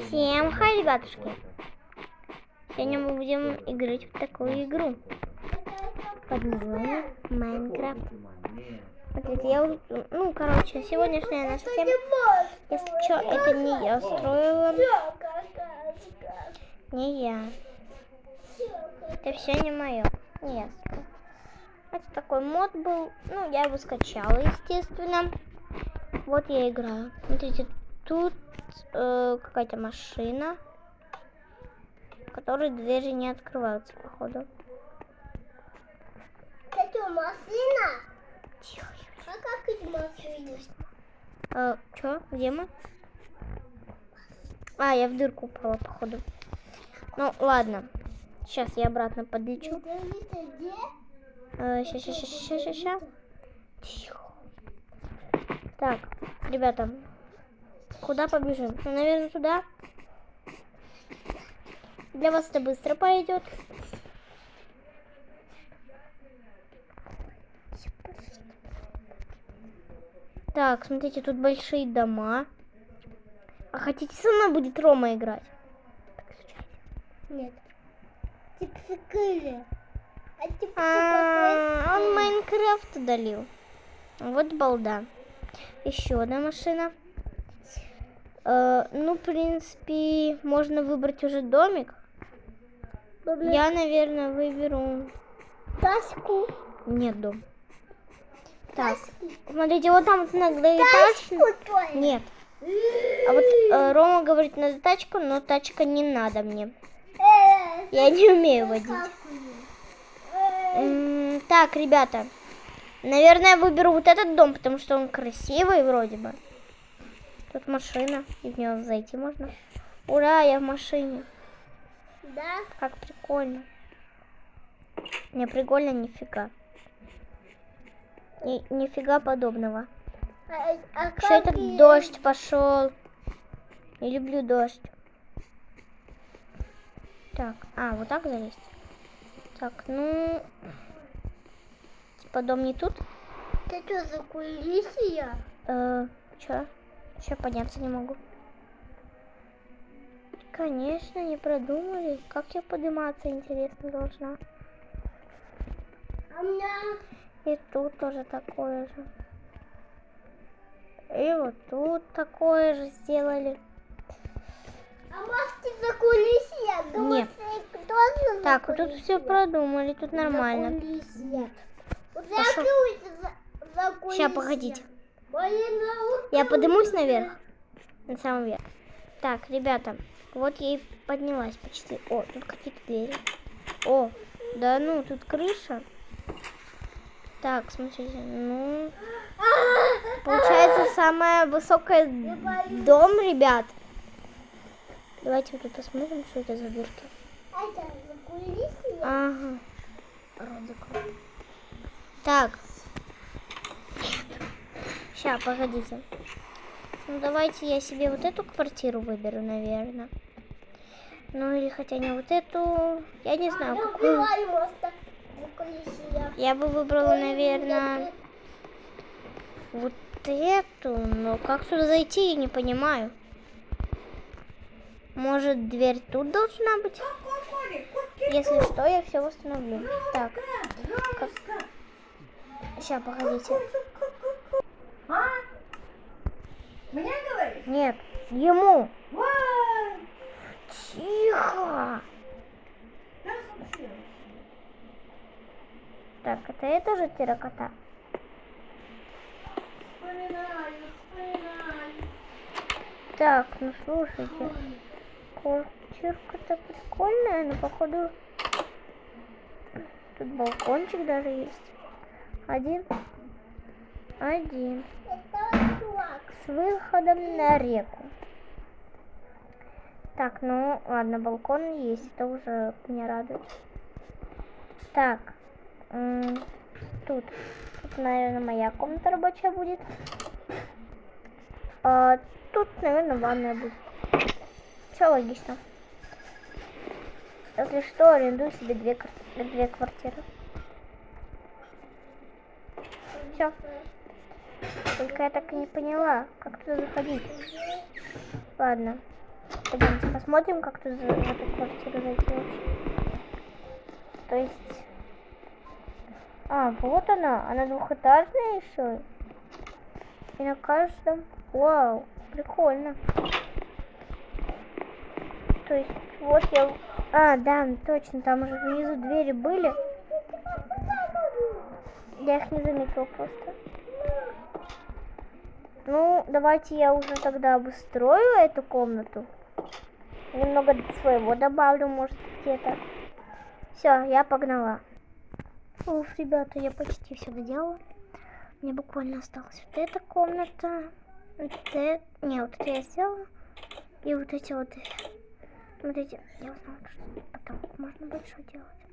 Всем хай, ребятушки! Сегодня мы будем играть в такую игру под названием Майнкрафт. Смотрите, я уже... сегодняшняя наша тема... Если что, это не я устроила. Не я. Это все не мое. Нет. Это такой мод был. Ну, я его скачала, естественно. Вот я играю. Смотрите, тут какая-то машина, в которой двери не открываются, походу. Это машина? Тихо. А как это машина? Чё? Где мы? А, я в дырку упала, походу. Ну, ладно. Сейчас я обратно подлечу. Сейчас. Тихо. Так, ребята, куда побежим? Ну, наверное, туда. Для вас это быстро пойдет. Так, смотрите, тут большие дома. А хотите, со мной будет Рома играть? Нет. Типа закрыли. Он Майнкрафт удалил. Вот балда. Еще одна машина. Ну, в принципе, можно выбрать уже домик. Я, наверное, выберу Тачку. Нет, дом. Так, смотрите, вот там многоэтажка. Нет. А вот Рома говорит, надо тачку, но тачка не надо мне. Я не умею водить. Так, ребята. Наверное, я выберу вот этот дом, потому что он красивый вроде бы. Тут машина, и в него зайти можно. Ура, я в машине. Да? Как прикольно. Не прикольно, нифига. Нифига подобного. Что это дождь пошел? Не люблю дождь. Так, вот так залезть. Так, ну... Типа дом не тут? Это что за кулисия? Чё? Чё, подняться не могу. Конечно, не продумали. Как я подниматься, интересно, должна. А у меня... И тут тоже такое же. И вот тут такое же сделали. А может за кулисия? Нет. Так, вот тут все продумали, тут нормально. Пошел. Сейчас, погодите. Я поднимусь наверх. На самом верх. Так, ребята, вот я и поднялась почти. О, тут какие-то двери. О, да ну, тут крыша. Так, смотрите, ну... Получается, самая высокая дом, ребят. Давайте вот тут посмотрим, что это за дырки. Это за кулисия? Ага. Рот закрой. Так. Сейчас, погодите. Ну, давайте я себе вот эту квартиру выберу, наверное. Ну, или хотя не вот эту. Я не знаю, какую. Я бы выбрала, наверное, вот эту. Но как сюда зайти, я не понимаю. Может, дверь тут должна быть? Если что, я все восстановлю. Так. Сейчас, погодите. Мне говоришь? Нет, ему. Тихо. Так, это же терракота. Так, ну слушайте. Квартирка-то прикольная, но походу тут балкончик даже есть. Один. С выходом на реку. Так, ну ладно, балкон есть, это уже меня радует. Так, тут, наверное, моя комната рабочая будет. А тут, наверное, ванная будет. Все логично. Если что, арендую себе две квартиры. Все. Только я так и не поняла, как туда заходить. Ладно. Пойдемте посмотрим, как тут в эту квартиру зайти вообще. То есть... А, вот она двухэтажная еще. И на каждом... Вау, прикольно. То есть, вот я... А, да, точно, там уже внизу двери были. Я их не заметила просто. Ну, давайте я уже тогда обустрою эту комнату. Немного своего добавлю, может, где-то. Все, я погнала. Уф, ребята, я почти все доделала. Мне буквально осталась вот эта комната. Вот это... Не, вот это я сделала. И вот эти вот... Вот эти... Я узнала, что потом можно больше делать.